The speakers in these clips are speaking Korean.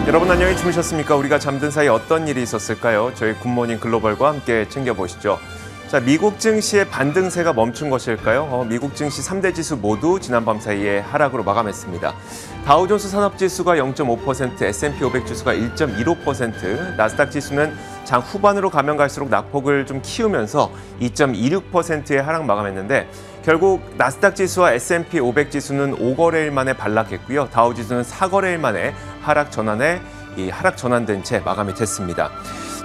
여러분 안녕히 주무셨습니까? 우리가 잠든 사이 어떤 일이 있었을까요? 저희 굿모닝 글로벌과 함께 챙겨보시죠. 자, 미국 증시의 반등세가 멈춘 것일까요? 미국 증시 3대 지수 모두 지난밤 사이에 하락으로 마감했습니다. 다우존스 산업지수가 0.5%, S&P 500 지수가 1.15%, 나스닥 지수는 장 후반으로 가면 갈수록 낙폭을 좀 키우면서 2.26%의 하락 마감했는데 결국 나스닥 지수와 S&P 500 지수는 5거래일 만에 반락했고요. 다우 지수는 4거래일 만에 하락 전환된 채 마감이 됐습니다.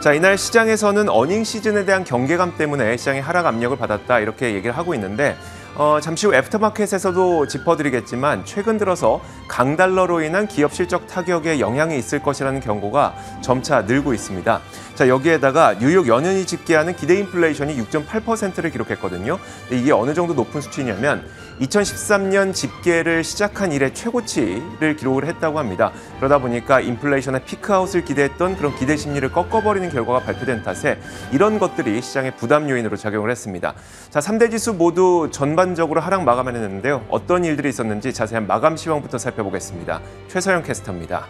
자, 이날 시장에서는 어닝 시즌에 대한 경계감 때문에 시장이 하락 압력을 받았다 이렇게 얘기를 하고 있는데 잠시 후 애프터마켓에서도 짚어드리겠지만 최근 들어서 강달러로 인한 기업 실적 타격에 영향이 있을 것이라는 경고가 점차 늘고 있습니다. 자, 여기에다가 뉴욕 연은이 집계하는 기대 인플레이션이 6.8%를 기록했거든요. 이게 어느 정도 높은 수치냐면 2013년 집계를 시작한 이래 최고치를 기록을 했다고 합니다. 그러다 보니까 인플레이션의 피크아웃을 기대했던 그런 기대 심리를 꺾어버리는 결과가 발표된 탓에 이런 것들이 시장의 부담 요인으로 작용을 했습니다. 자, 3대 지수 모두 전반적으로 하락 마감했는데요. 어떤 일들이 있었는지 자세한 마감 시황부터 살펴보겠습니다. 최서영 캐스터입니다.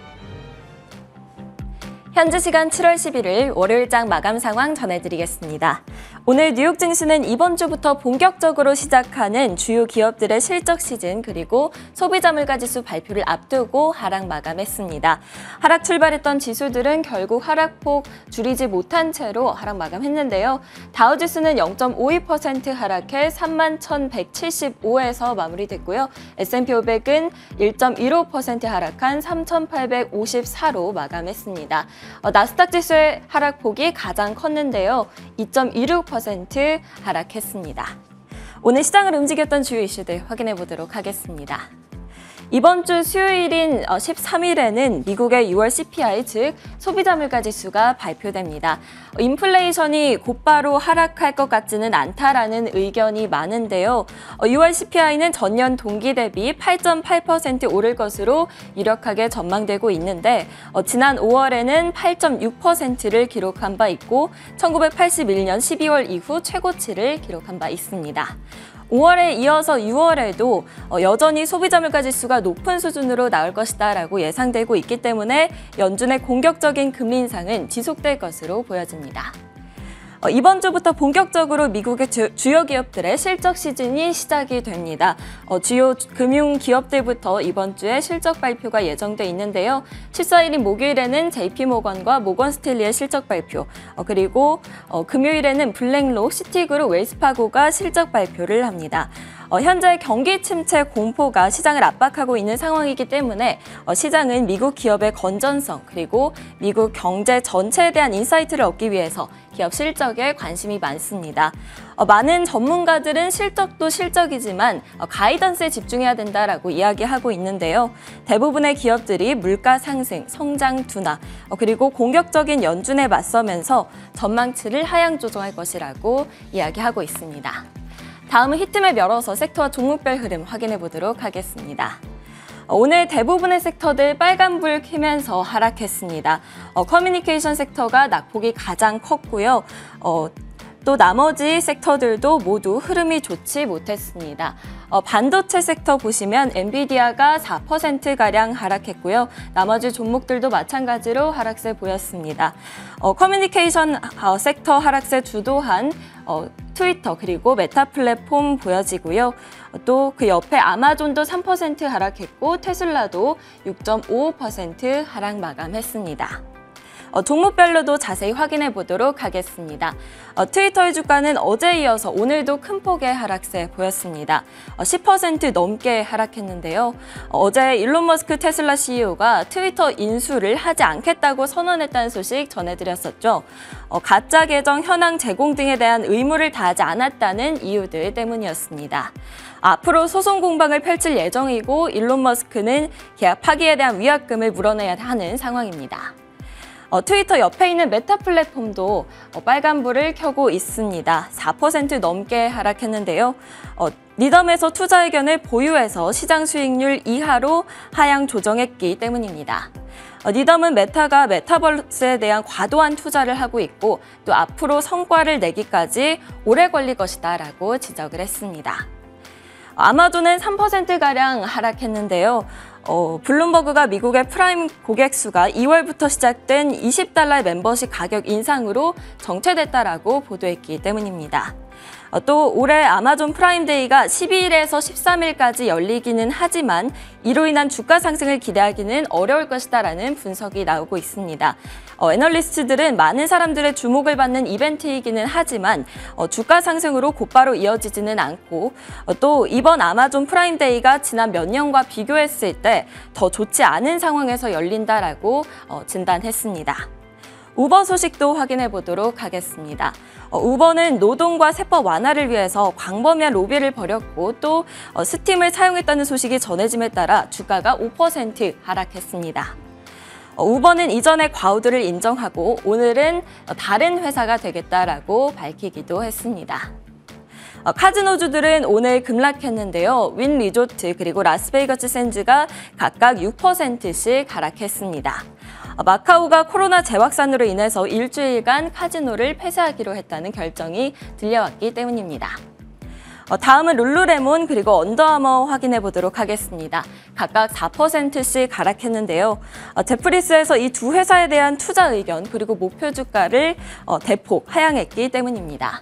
현지 시간 7월 11일 월요일장 마감 상황 전해드리겠습니다. 오늘 뉴욕 증시는 이번 주부터 본격적으로 시작하는 주요 기업들의 실적 시즌 그리고 소비자 물가 지수 발표를 앞두고 하락 마감했습니다. 하락 출발했던 지수들은 결국 하락폭 줄이지 못한 채로 하락 마감했는데요. 다우 지수는 0.52% 하락해 31,175에서 마무리됐고요. S&P 500은 1.15% 하락한 3,854로 마감했습니다. 나스닥 지수의 하락폭이 가장 컸는데요. 2.26% 하락했습니다. 오늘 시장을 움직였던 주요 이슈들 확인해 보도록 하겠습니다. 이번 주 수요일인 13일에는 미국의 6월 CPI, 즉 소비자 물가 지수가 발표됩니다. 인플레이션이 곧바로 하락할 것 같지는 않다라는 의견이 많은데요. 6월 CPI는 전년 동기 대비 8.8% 오를 것으로 유력하게 전망되고 있는데 지난 5월에는 8.6%를 기록한 바 있고 1981년 12월 이후 최고치를 기록한 바 있습니다. 5월에 이어서 6월에도 여전히 소비자 물가 지수가 높은 수준으로 나올 것이다라고 예상되고 있기 때문에 연준의 공격적인 금리 인상은 지속될 것으로 보여집니다. 이번 주부터 본격적으로 미국의 주요 기업들의 실적 시즌이 시작이 됩니다. 주요 금융 기업들부터 이번 주에 실적 발표가 예정돼 있는데요. 14일인 목요일에는 JP모건과 모건스탠리의 실적 발표, 그리고 금요일에는 블랙록, 시티그룹, 웰스파고가 실적 발표를 합니다. 현재 경기 침체 공포가 시장을 압박하고 있는 상황이기 때문에 시장은 미국 기업의 건전성 그리고 미국 경제 전체에 대한 인사이트를 얻기 위해서 기업 실적에 관심이 많습니다. 많은 전문가들은 실적도 실적이지만 가이던스에 집중해야 된다라고 이야기하고 있는데요. 대부분의 기업들이 물가 상승, 성장 둔화, 그리고 공격적인 연준에 맞서면서 전망치를 하향 조정할 것이라고 이야기하고 있습니다. 다음은 히트맵 열어서 섹터와 종목별 흐름 확인해 보도록 하겠습니다. 오늘 대부분의 섹터들 빨간불 켜면서 하락했습니다. 커뮤니케이션 섹터가 낙폭이 가장 컸고요. 또 나머지 섹터들도 모두 흐름이 좋지 못했습니다. 반도체 섹터 보시면 엔비디아가 4%가량 하락했고요. 나머지 종목들도 마찬가지로 하락세 보였습니다. 커뮤니케이션 섹터 하락세 주도한 트위터 그리고 메타 플랫폼 보여지고요. 또 그 옆에 아마존도 3% 하락했고 테슬라도 6.55% 하락 마감했습니다. 종목별로도 자세히 확인해 보도록 하겠습니다. 트위터의 주가는 어제에 이어서 오늘도 큰 폭의 하락세 보였습니다. 10% 넘게 하락했는데요. 어제 일론 머스크 테슬라 CEO가 트위터 인수를 하지 않겠다고 선언했다는 소식 전해드렸었죠. 가짜 계정 현황 제공 등에 대한 의무를 다하지 않았다는 이유들 때문이었습니다. 앞으로 소송 공방을 펼칠 예정이고 일론 머스크는 계약 파기에 대한 위약금을 물어내야 하는 상황입니다. 트위터 옆에 있는 메타 플랫폼도 빨간불을 켜고 있습니다. 4% 넘게 하락했는데요. 리덤에서 투자 의견을 보유해서 시장 수익률 이하로 하향 조정했기 때문입니다. 리덤은 메타가 메타버스에 대한 과도한 투자를 하고 있고 또 앞으로 성과를 내기까지 오래 걸릴 것이다라고 지적을 했습니다. 아마존은 3%가량 하락했는데요. 블룸버그가 미국의 프라임 고객 수가 2월부터 시작된 $20 멤버십 가격 인상으로 정체됐다라고 보도했기 때문입니다. 또 올해 아마존 프라임데이가 12일에서 13일까지 열리기는 하지만 이로 인한 주가 상승을 기대하기는 어려울 것이다라는 분석이 나오고 있습니다. 애널리스트들은 많은 사람들의 주목을 받는 이벤트이기는 하지만 주가 상승으로 곧바로 이어지지는 않고 또 이번 아마존 프라임데이가 지난 몇 년과 비교했을 때 더 좋지 않은 상황에서 열린다라고 진단했습니다. 우버 소식도 확인해 보도록 하겠습니다. 우버는 노동과 세법 완화를 위해서 광범위한 로비를 벌였고 또 스팀을 사용했다는 소식이 전해짐에 따라 주가가 5% 하락했습니다. 우버는 이전에 과오들을 인정하고 오늘은 다른 회사가 되겠다라고 밝히기도 했습니다. 카지노주들은 오늘 급락했는데요. 윈 리조트 그리고 라스베이거스 샌즈가 각각 6%씩 하락했습니다. 마카오가 코로나 재확산으로 인해서 일주일간 카지노를 폐쇄하기로 했다는 결정이 들려왔기 때문입니다. 다음은 룰루레몬 그리고 언더아머 확인해 보도록 하겠습니다. 각각 4%씩 하락했는데요. 제프리스에서 이 두 회사에 대한 투자 의견 그리고 목표 주가를 대폭 하향했기 때문입니다.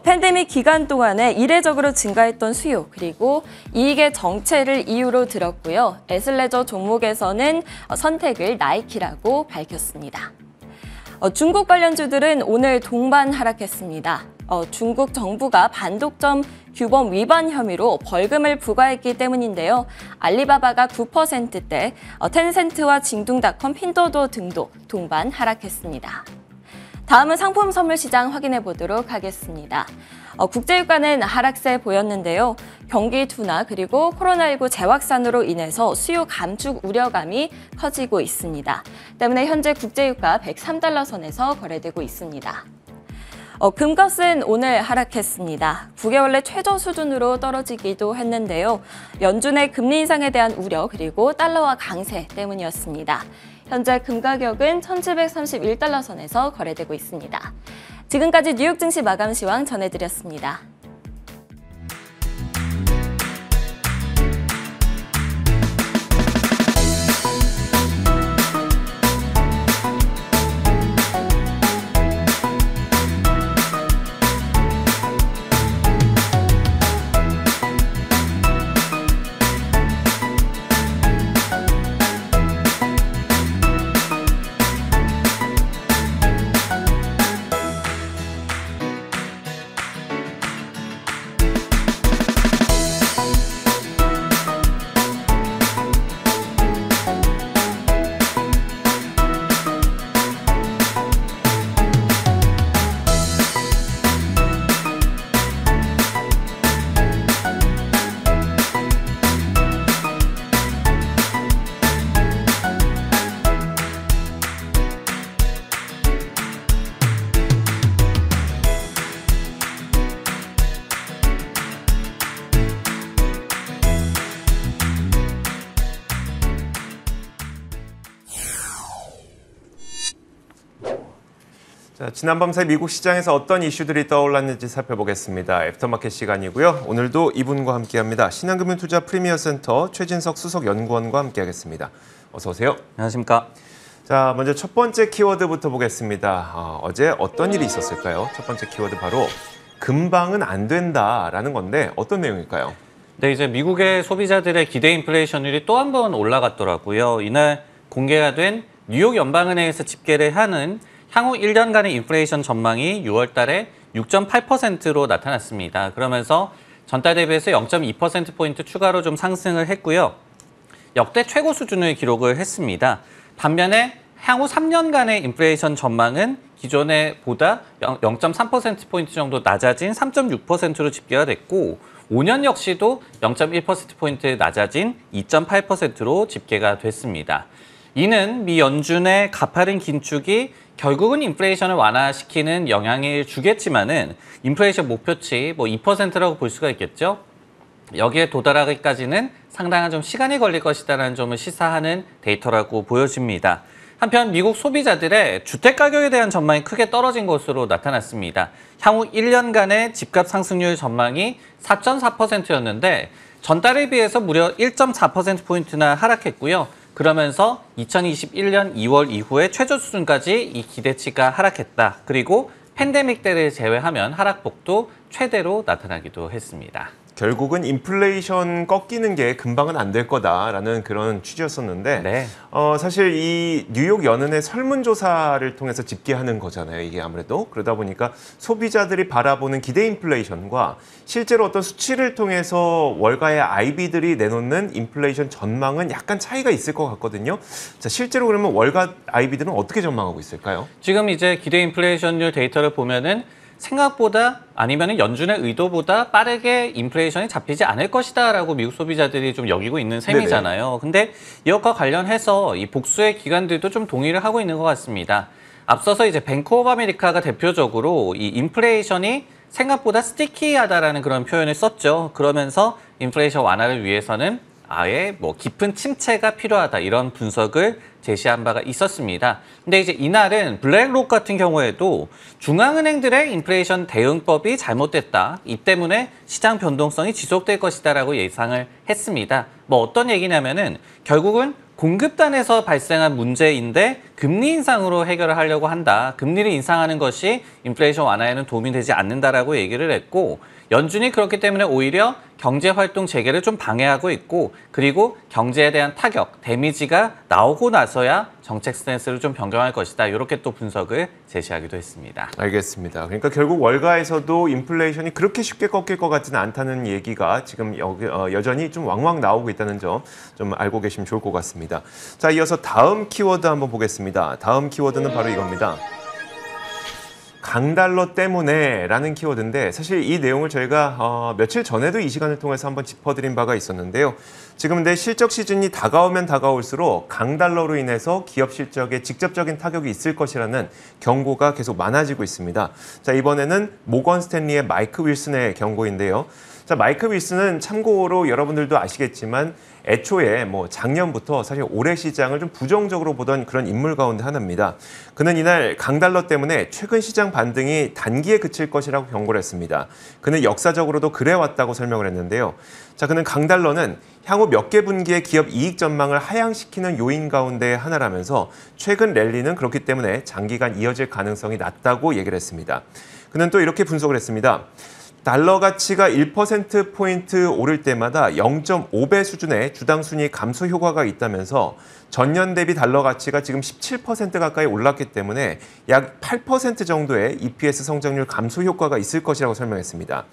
팬데믹 기간 동안에 이례적으로 증가했던 수요 그리고 이익의 정체를 이유로 들었고요. 애슬레저 종목에서는 선택을 나이키라고 밝혔습니다. 중국 관련주들은 오늘 동반 하락했습니다. 중국 정부가 반독점 규범 위반 혐의로 벌금을 부과했기 때문인데요. 알리바바가 9%대, 텐센트와 징둥닷컴, 핀도도 등도 동반 하락했습니다. 다음은 상품 선물 시장 확인해 보도록 하겠습니다. 국제유가는 하락세 보였는데요. 경기 둔화 그리고 코로나19 재확산으로 인해서 수요 감축 우려감이 커지고 있습니다. 때문에 현재 국제유가 103달러 선에서 거래되고 있습니다. 금값은 오늘 하락했습니다. 9개월 내 최저 수준으로 떨어지기도 했는데요. 연준의 금리 인상에 대한 우려 그리고 달러와 강세 때문이었습니다. 현재 금 가격은 1,731달러 선에서 거래되고 있습니다. 지금까지 뉴욕 증시 마감 시황 전해드렸습니다. 자, 지난밤 사이 미국 시장에서 어떤 이슈들이 떠올랐는지 살펴보겠습니다. 애프터마켓 시간이고요. 오늘도 이분과 함께합니다. 신한금융투자 프리미어센터 최진석 수석연구원과 함께하겠습니다. 어서 오세요. 안녕하십니까. 자, 먼저 첫 번째 키워드부터 보겠습니다. 어제 어떤 일이 있었을까요? 첫 번째 키워드 바로 금방은 안 된다라는 건데 어떤 내용일까요? 네, 이제 미국의 소비자들의 기대 인플레이션율이 또 한 번 올라갔더라고요. 이날 공개가 된 뉴욕 연방은행에서 집계를 하는 향후 1년간의 인플레이션 전망이 6월 달에 6.8%로 나타났습니다. 그러면서 전달 대비해서 0.2%포인트 추가로 좀 상승을 했고요. 역대 최고 수준을 기록을 했습니다. 반면에 향후 3년간의 인플레이션 전망은 기존에 보다 0.3%포인트 정도 낮아진 3.6%로 집계가 됐고 5년 역시도 0.1%포인트 낮아진 2.8%로 집계가 됐습니다. 이는 미 연준의 가파른 긴축이 결국은 인플레이션을 완화시키는 영향을 주겠지만은 인플레이션 목표치 2%라고 볼 수가 있겠죠. 여기에 도달하기까지는 상당한 좀 시간이 걸릴 것이다라는 점을 시사하는 데이터라고 보여집니다. 한편 미국 소비자들의 주택 가격에 대한 전망이 크게 떨어진 것으로 나타났습니다. 향후 1년간의 집값 상승률 전망이 4.4%였는데 전달에 비해서 무려 1.4%포인트나 하락했고요. 그러면서 2021년 2월 이후에 최저 수준까지 이 기대치가 하락했다. 그리고 팬데믹 때를 제외하면 하락폭도 최대로 나타나기도 했습니다. 결국은 인플레이션 꺾이는 게 금방은 안 될 거다라는 그런 취지였었는데 네. 사실 이 뉴욕 연은의 설문조사를 통해서 집계하는 거잖아요. 이게 아무래도 그러다 보니까 소비자들이 바라보는 기대 인플레이션과 실제로 어떤 수치를 통해서 월가의 IB들이 내놓는 인플레이션 전망은 약간 차이가 있을 것 같거든요. 자, 실제로 그러면 월가 IB들은 어떻게 전망하고 있을까요? 지금 이제 기대 인플레이션율 데이터를 보면은 생각보다 아니면 연준의 의도보다 빠르게 인플레이션이 잡히지 않을 것이다라고 미국 소비자들이 좀 여기고 있는 셈이잖아요. 근데 이것과 관련해서 이 복수의 기관들도 좀 동의를 하고 있는 것 같습니다. 앞서서 이제 뱅크 오브 아메리카가 대표적으로 이 인플레이션이 생각보다 스티키하다라는 그런 표현을 썼죠. 그러면서 인플레이션 완화를 위해서는 아예 뭐 깊은 침체가 필요하다 이런 분석을 제시한 바가 있었습니다. 근데 이제 이날은 블랙록 같은 경우에도 중앙은행들의 인플레이션 대응법이 잘못됐다. 이 때문에 시장 변동성이 지속될 것이다라고 예상을 했습니다. 뭐 어떤 얘기냐면은 결국은 공급단에서 발생한 문제인데 금리 인상으로 해결을 하려고 한다. 금리를 인상하는 것이 인플레이션 완화에는 도움이 되지 않는다라고 얘기를 했고 연준이 그렇기 때문에 오히려 경제활동 재개를 좀 방해하고 있고 그리고 경제에 대한 타격, 데미지가 나오고 나서야 정책 스탠스를 좀 변경할 것이다. 이렇게 또 분석을 제시하기도 했습니다. 알겠습니다. 그러니까 결국 월가에서도 인플레이션이 그렇게 쉽게 꺾일 것 같지는 않다는 얘기가 지금 여전히 좀 왕왕 나오고 있다는 점 좀 알고 계시면 좋을 것 같습니다. 자, 이어서 다음 키워드 한번 보겠습니다. 다음 키워드는 바로 이겁니다. 강달러 때문에 라는 키워드인데 사실 이 내용을 저희가 며칠 전에도 이 시간을 통해서 한번 짚어드린 바가 있었는데요. 지금 근데 실적 시즌이 다가오면 다가올수록 강달러로 인해서 기업 실적에 직접적인 타격이 있을 것이라는 경고가 계속 많아지고 있습니다. 자, 이번에는 모건 스탠리의 마이크 윌슨의 경고인데요. 자, 마이크 윌슨은 참고로 여러분들도 아시겠지만 애초에 뭐 작년부터 사실 올해 시장을 좀 부정적으로 보던 그런 인물 가운데 하나입니다. 그는 이날 강달러 때문에 최근 시장 반등이 단기에 그칠 것이라고 경고를 했습니다. 그는 역사적으로도 그래왔다고 설명을 했는데요. 자, 그는 강달러는 향후 몇 개 분기의 기업 이익 전망을 하향시키는 요인 가운데 하나라면서 최근 랠리는 그렇기 때문에 장기간 이어질 가능성이 낮다고 얘기를 했습니다. 그는 또 이렇게 분석을 했습니다. 달러 가치가 1%포인트 오를 때마다 0.5배 수준의 주당 순이익 감소 효과가 있다면서 전년 대비 달러 가치가 지금 17% 가까이 올랐기 때문에 약 8% 정도의 EPS 성장률 감소 효과가 있을 것이라고 설명했습니다.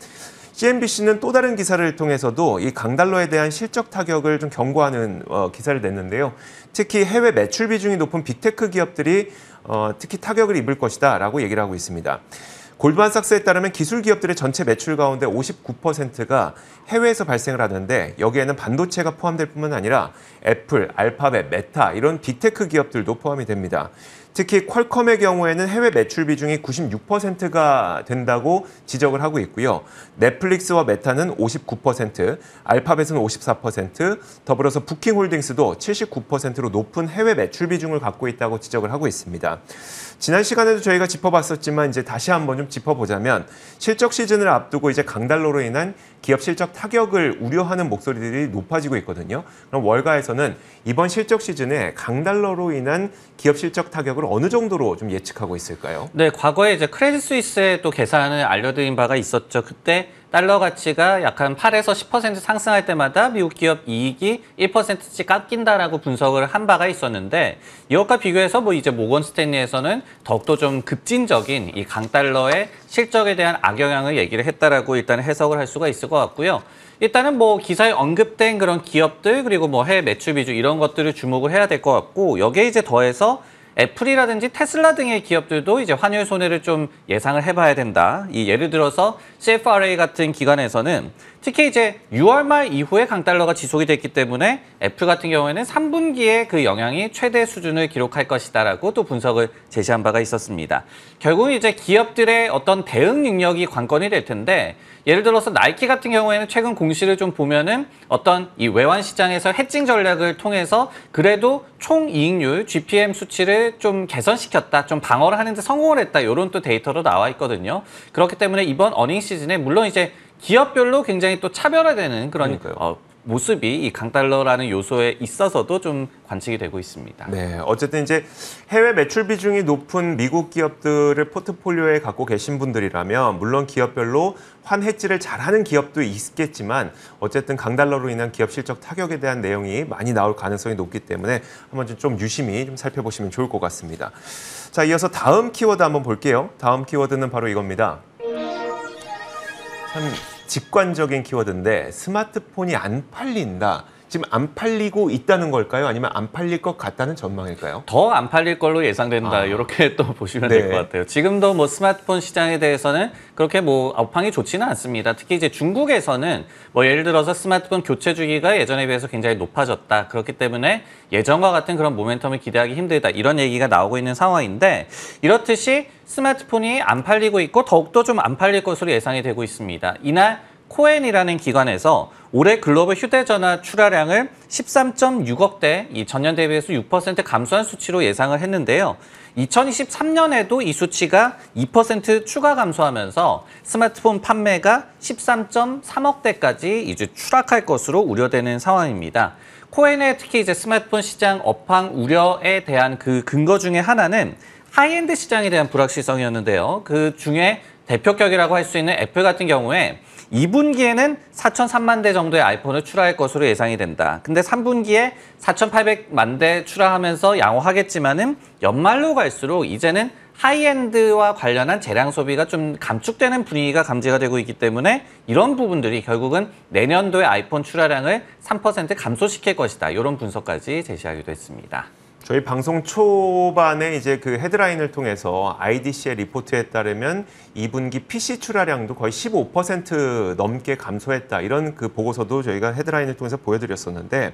CNBC는 또 다른 기사를 통해서도 이 강달러에 대한 실적 타격을 좀 경고하는 기사를 냈는데요. 특히 해외 매출 비중이 높은 빅테크 기업들이 특히 타격을 입을 것이다 라고 얘기를 하고 있습니다. 골드만삭스에 따르면 기술 기업들의 전체 매출 가운데 59%가 해외에서 발생을 하는데 여기에는 반도체가 포함될 뿐만 아니라 애플, 알파벳, 메타 이런 빅테크 기업들도 포함이 됩니다. 특히 퀄컴의 경우에는 해외 매출 비중이 96%가 된다고 지적을 하고 있고요. 넷플릭스와 메타는 59%, 알파벳은 54%, 더불어서 부킹홀딩스도 79%로 높은 해외 매출 비중을 갖고 있다고 지적을 하고 있습니다. 지난 시간에도 저희가 짚어봤었지만 이제 다시 한번 좀 짚어보자면 실적 시즌을 앞두고 이제 강달러로 인한 기업 실적 타격을 우려하는 목소리들이 높아지고 있거든요. 그럼 월가에서는 이번 실적 시즌에 강달러로 인한 기업 실적 타격을 어느 정도로 좀 예측하고 있을까요? 네, 과거에 이제 크레딧 스위스의 또 계산을 알려드린 바가 있었죠. 그때 달러 가치가 약 한 8에서 10% 상승할 때마다 미국 기업 이익이 1%씩 깎인다라고 분석을 한 바가 있었는데 이것과 비교해서 뭐 이제 모건 스탠리에서는 더욱더 좀 급진적인 이 강달러의 실적에 대한 악영향을 얘기를 했다라고 일단 해석을 할 수가 있을 것 같고요. 일단은 뭐 기사에 언급된 그런 기업들 그리고 뭐 해외 매출 비중 이런 것들을 주목을 해야 될 것 같고 여기에 이제 더해서 애플이라든지 테슬라 등의 기업들도 이제 환율 손해를 좀 예상을 해봐야 된다. 이 예를 들어서 CFRA 같은 기관에서는 특히 이제 6월 말 이후에 강달러가 지속이 됐기 때문에 애플 같은 경우에는 3분기에 그 영향이 최대 수준을 기록할 것이다라고 또 분석을 제시한 바가 있었습니다. 결국은 이제 기업들의 어떤 대응 능력이 관건이 될 텐데 예를 들어서 나이키 같은 경우에는 최근 공시를 좀 보면은 어떤 이 외환 시장에서 해칭 전략을 통해서 그래도 총 이익률 GPM 수치를 좀 개선시켰다, 좀 방어를 하는데 성공을 했다 이런 또 데이터로 나와 있거든요. 그렇기 때문에 이번 어닝 시즌에 물론 이제 기업별로 굉장히 또 차별화되는 그런 그러니까요. 모습이 이 강달러라는 요소에 있어서도 좀 관측이 되고 있습니다. 네, 어쨌든 이제 해외 매출 비중이 높은 미국 기업들을 포트폴리오에 갖고 계신 분들이라면 물론 기업별로 환해지를 잘하는 기업도 있겠지만 어쨌든 강달러로 인한 기업 실적 타격에 대한 내용이 많이 나올 가능성이 높기 때문에 한번 좀 유심히 좀 살펴보시면 좋을 것 같습니다. 자, 이어서 다음 키워드 한번 볼게요. 다음 키워드는 바로 이겁니다. 참 직관적인 키워드인데 스마트폰이 안 팔린다. 지금 안 팔리고 있다는 걸까요? 아니면 안 팔릴 것 같다는 전망일까요? 더 안 팔릴 걸로 예상된다. 이렇게 또 보시면 될 것 같아요. 지금도 뭐 스마트폰 시장에 대해서는 그렇게 뭐 업황이 좋지는 않습니다. 특히 이제 중국에서는 뭐 예를 들어서 스마트폰 교체 주기가 예전에 비해서 굉장히 높아졌다. 그렇기 때문에 예전과 같은 그런 모멘텀을 기대하기 힘들다. 이런 얘기가 나오고 있는 상황인데 이렇듯이 스마트폰이 안 팔리고 있고 더욱더 좀 안 팔릴 것으로 예상이 되고 있습니다. 이날 코엔이라는 기관에서 올해 글로벌 휴대전화 출하량을 13.6억 대, 이 전년 대비해서 6% 감소한 수치로 예상을 했는데요. 2023년에도 이 수치가 2% 추가 감소하면서 스마트폰 판매가 13.3억 대까지 이제 추락할 것으로 우려되는 상황입니다. 코엔의 특히 이제 스마트폰 시장 업황 우려에 대한 그 근거 중에 하나는 하이엔드 시장에 대한 불확실성이었는데요. 그 중에 대표격이라고 할 수 있는 애플 같은 경우에 2분기에는 4,003만 대 정도의 아이폰을 출하할 것으로 예상이 된다. 근데 3분기에 4,800만 대 출하하면서 양호하겠지만은 연말로 갈수록 이제는 하이엔드와 관련한 재량 소비가 좀 감축되는 분위기가 감지가 되고 있기 때문에 이런 부분들이 결국은 내년도의 아이폰 출하량을 3% 감소시킬 것이다. 이런 분석까지 제시하기도 했습니다. 저희 방송 초반에 이제 그 헤드라인을 통해서 IDC의 리포트에 따르면 2분기 PC 출하량도 거의 15% 넘게 감소했다. 이런 그 보고서도 저희가 헤드라인을 통해서 보여드렸었는데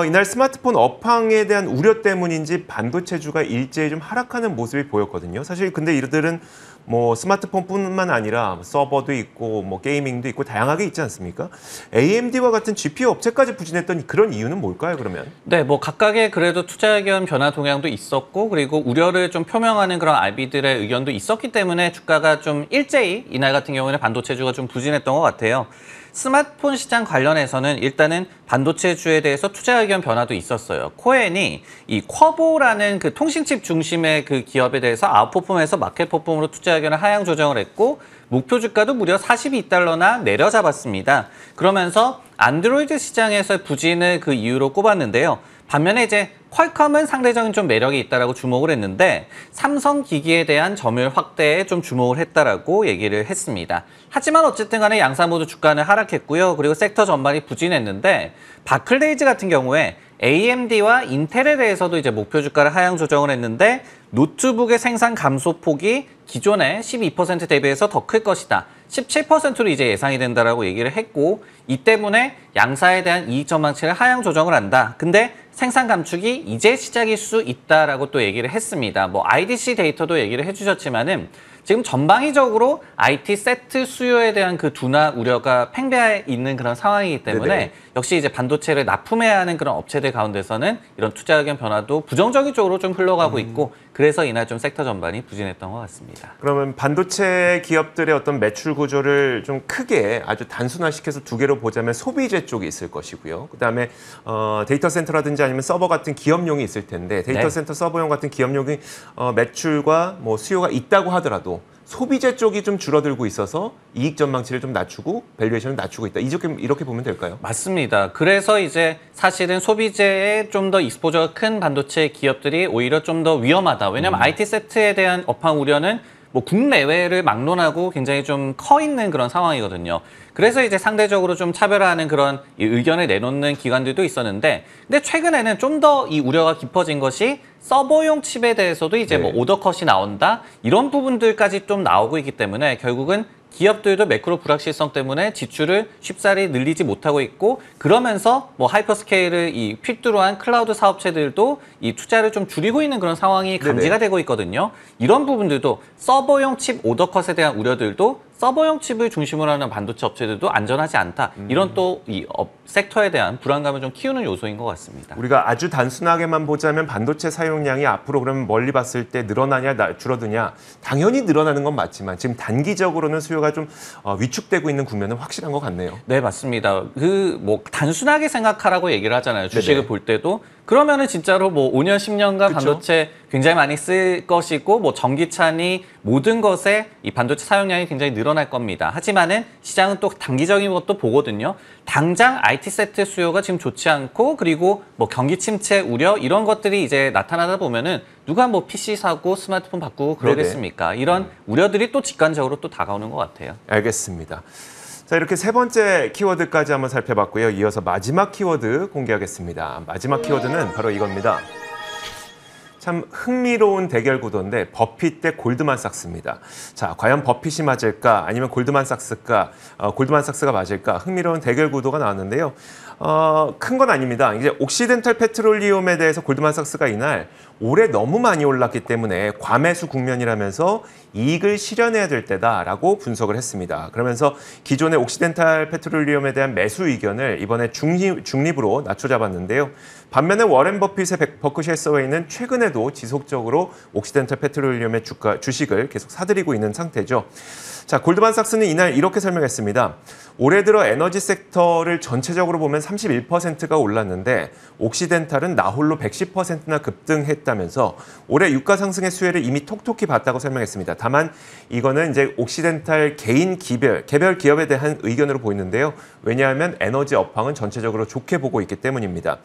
이날 스마트폰 업황에 대한 우려 때문인지 반도체주가 일제히 좀 하락하는 모습이 보였거든요. 사실 근데 이들은 뭐 스마트폰뿐만 아니라 서버도 있고 뭐 게이밍도 있고 다양하게 있지 않습니까? AMD와 같은 GPU 업체까지 부진했던 그런 이유는 뭘까요, 그러면? 네, 뭐 각각의 그래도 투자 의견 변화 동향도 있었고 그리고 우려를 좀 표명하는 그런 RB들의 의견도 있었기 때문에 주가가 좀 일제히 이날 같은 경우에는 반도체주가 좀 부진했던 것 같아요. 스마트폰 시장 관련해서는 일단은 반도체주에 대해서 투자 의견 변화도 있었어요. 코엔이 이 쿼보라는 그 통신칩 중심의 그 기업에 대해서 아웃퍼폼에서 마켓퍼폼으로 투자 의견을 하향 조정을 했고 목표 주가도 무려 42달러나 내려잡았습니다. 그러면서 안드로이드 시장에서 부진을 그 이유로 꼽았는데요. 반면에 이제 퀄컴은 상대적인 좀 매력이 있다라고 주목을 했는데 삼성 기기에 대한 점유율 확대에 좀 주목을 했다라고 얘기를 했습니다. 하지만 어쨌든 간에 양사 모두 주가는 하락했고요. 그리고 섹터 전반이 부진했는데 바클레이즈 같은 경우에 AMD와 인텔에 대해서도 이제 목표 주가를 하향 조정을 했는데 노트북의 생산 감소폭이 기존의 12% 대비해서 더 클 것이다. 17%로 이제 예상이 된다라고 얘기를 했고 이 때문에 양사에 대한 이익 전망치를 하향 조정을 한다. 근데 생산 감축이 이제 시작일 수 있다라고 또 얘기를 했습니다. 뭐 IDC 데이터도 얘기를 해주셨지만은 지금 전방위적으로 IT 세트 수요에 대한 그 둔화 우려가 팽배해 있는 그런 상황이기 때문에 네네. 역시 이제 반도체를 납품해야 하는 그런 업체들 가운데서는 이런 투자 의견 변화도 부정적인 쪽으로 좀 흘러가고 있고 그래서 이날 좀 섹터 전반이 부진했던 것 같습니다. 그러면 반도체 기업들의 어떤 매출 구조를 좀 크게 아주 단순화시켜서 두 개로 보자면 소비재 쪽이 있을 것이고요. 그다음에 데이터 센터라든지 아니면 서버 같은 기업용이 있을 텐데 데이터 네. 센터 서버용 같은 기업용이 매출과 뭐 수요가 있다고 하더라도 소비재 쪽이 좀 줄어들고 있어서 이익 전망치를 좀 낮추고 밸류에이션을 낮추고 있다. 이렇게 보면 될까요? 맞습니다. 그래서 이제 사실은 소비재에 좀 더 익스포저가 큰 반도체 기업들이 오히려 좀 더 위험하다. 왜냐하면 IT 세트에 대한 업황 우려는 뭐 국내외를 막론하고 굉장히 좀 커 있는 그런 상황이거든요. 그래서 이제 상대적으로 좀 차별화하는 그런 이 의견을 내놓는 기관들도 있었는데 근데 최근에는 좀 더 이 우려가 깊어진 것이 서버용 칩에 대해서도 이제 뭐 오더컷이 나온다 이런 부분들까지 좀 나오고 있기 때문에 결국은 기업들도 매크로 불확실성 때문에 지출을 쉽사리 늘리지 못하고 있고 그러면서 뭐 하이퍼스케일을 이 필두로 한 클라우드 사업체들도 이 투자를 좀 줄이고 있는 그런 상황이 감지가 되고 있거든요. 이런 부분들도 서버용 칩 오더컷에 대한 우려들도 서버용 칩을 중심으로 하는 반도체 업체들도 안전하지 않다. 이런 또 이 섹터에 대한 불안감을 좀 키우는 요소인 것 같습니다. 우리가 아주 단순하게만 보자면 반도체 사용량이 앞으로 그러면 멀리 봤을 때 늘어나냐 줄어드냐 당연히 늘어나는 건 맞지만 지금 단기적으로는 수요가 좀 위축되고 있는 국면은 확실한 것 같네요. 네, 맞습니다. 뭐 단순하게 생각하라고 얘기를 하잖아요. 주식을 네네. 볼 때도. 그러면은 진짜로 뭐 5년, 10년간 그쵸? 반도체 굉장히 많이 쓸 것이고 뭐 전기차니 모든 것에 이 반도체 사용량이 굉장히 늘어날 겁니다. 하지만은 시장은 또 단기적인 것도 보거든요. 당장 IT 세트 수요가 지금 좋지 않고 그리고 뭐 경기 침체 우려 이런 것들이 이제 나타나다 보면은 누가 뭐 PC 사고 스마트폰 바꾸고 그러겠습니까? 이런 우려들이 또 직관적으로 또 다가오는 것 같아요. 알겠습니다. 자, 이렇게 세 번째 키워드까지 한번 살펴봤고요. 이어서 마지막 키워드 공개하겠습니다. 마지막 키워드는 바로 이겁니다. 참 흥미로운 대결 구도인데 버핏 대 골드만삭스입니다. 자, 과연 버핏이 맞을까 아니면 골드만삭스가 맞을까 흥미로운 대결 구도가 나왔는데요. 큰 건 아닙니다. 이제 옥시덴탈 페트롤리움에 대해서 골드만삭스가 이날 올해 너무 많이 올랐기 때문에 과매수 국면이라면서 이익을 실현해야 될 때다라고 분석을 했습니다. 그러면서 기존의 옥시덴탈 페트롤리움에 대한 매수 의견을 이번에 중립으로 낮춰잡았는데요. 반면에 워렌 버핏의 버크셔 해서웨이는 최근에도 지속적으로 옥시덴탈 페트롤리움의 주식을 계속 사들이고 있는 상태죠. 자, 골드만삭스는 이날 이렇게 설명했습니다. 올해 들어 에너지 섹터를 전체적으로 보면 31%가 올랐는데 옥시덴탈은 나홀로 110%나 급등했다면서 올해 유가 상승의 수혜를 이미 톡톡히 봤다고 설명했습니다. 다만 이거는 이제 옥시덴탈 개인 개별 기업에 대한 의견으로 보이는데요. 왜냐하면 에너지 업황은 전체적으로 좋게 보고 있기 때문입니다.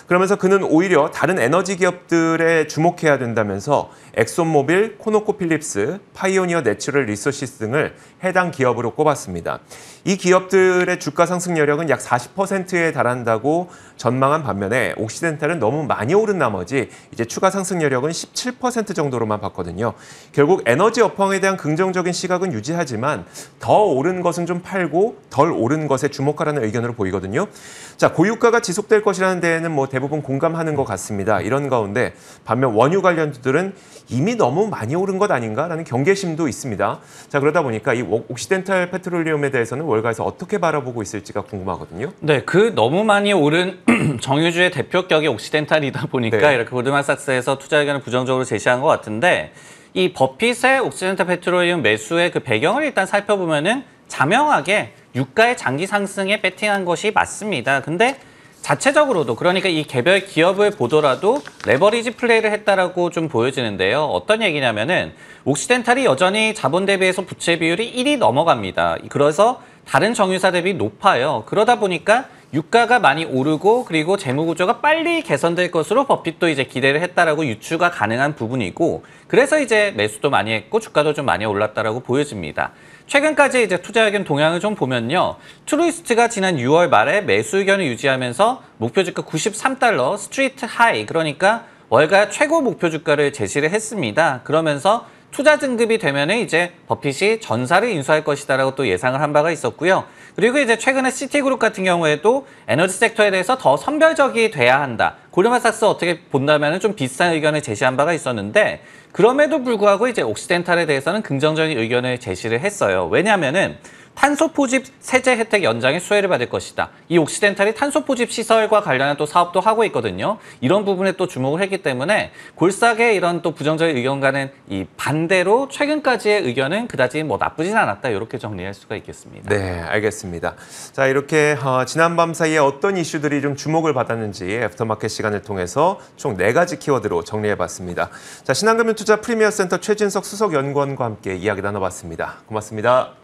그러면서 그는 오히려 다른 에너지 기업들에 주목해야 된다면서 엑손모빌, 코노코필립스, 파이오니어 내추럴 리소시스 등을 해당 기업으로 꼽았습니다. 이 기업들의 주가 상승 여력은 약 40%에 달한다고 전망한 반면에 옥시덴탈은 너무 많이 오른 나머지 이제 추가 상승 여력은 17% 정도로만 봤거든요. 결국 에너지 업황에 대한 긍정적인 시각은 유지하지만 더 오른 것은 좀 팔고 덜 오른 것에 주목하라는 의견으로 보이거든요. 자, 고유가가 지속될 것이라는 데에는 뭐 대부분 공감하는 것 같습니다. 이런 가운데 반면 원유 관련주들은 이미 너무 많이 오른 것 아닌가라는 경계심도 있습니다. 자, 그러다 보니까 이 옥시덴탈 페트롤리움에 대해서는 월가에서 어떻게 바라보고 있을지가 궁금하거든요. 네, 그 너무 많이 오른 정유주의 대표격이 옥시덴탈이다 보니까 네. 이렇게 골드만삭스에서 투자 의견을 부정적으로 제시한 것 같은데 이 버핏의 옥시덴탈 페트롤리움 매수의 그 배경을 일단 살펴보면은 자명하게 유가의 장기 상승에 베팅한 것이 맞습니다. 근데 자체적으로도 그러니까 이 개별 기업을 보더라도 레버리지 플레이를 했다라고 좀 보여지는데요. 어떤 얘기냐면은 옥시덴탈이 여전히 자본 대비해서 부채 비율이 1이 넘어갑니다. 그래서 다른 정유사 대비 높아요. 그러다 보니까 유가가 많이 오르고 그리고 재무 구조가 빨리 개선될 것으로 버핏도 이제 기대를 했다라고 유추가 가능한 부분이고 그래서 이제 매수도 많이 했고 주가도 좀 많이 올랐다라고 보여집니다. 최근까지 이제 투자 의견 동향을 좀 보면요. 트루이스트가 지난 6월 말에 매수 의견을 유지하면서 목표 주가 93달러 스트리트 하이 그러니까 월가 최고 목표 주가를 제시를 했습니다. 그러면서 투자 등급이 되면은 이제 버핏이 전사를 인수할 것이다라고 또 예상을 한 바가 있었고요. 그리고 이제 최근에 시티그룹 같은 경우에도 에너지 섹터에 대해서 더 선별적이 돼야 한다. 골드만삭스 어떻게 본다면은 좀 비슷한 의견을 제시한 바가 있었는데 그럼에도 불구하고 이제 옥시덴탈에 대해서는 긍정적인 의견을 제시를 했어요. 왜냐하면은 탄소 포집 세제 혜택 연장의 수혜를 받을 것이다. 이 옥시덴탈이 탄소 포집 시설과 관련한 또 사업도 하고 있거든요. 이런 부분에 또 주목을 했기 때문에 골싸게 이런 또 부정적인 의견과는 이 반대로 최근까지의 의견은 그다지 뭐 나쁘진 않았다. 이렇게 정리할 수가 있겠습니다. 네, 알겠습니다. 자, 이렇게 지난 밤 사이에 어떤 이슈들이 좀 주목을 받았는지 애프터마켓 시간을 통해서 총 4가지 키워드로 정리해봤습니다. 자, 신한금융투자 프리미어센터 최진석 수석연구원과 함께 이야기 나눠봤습니다. 고맙습니다.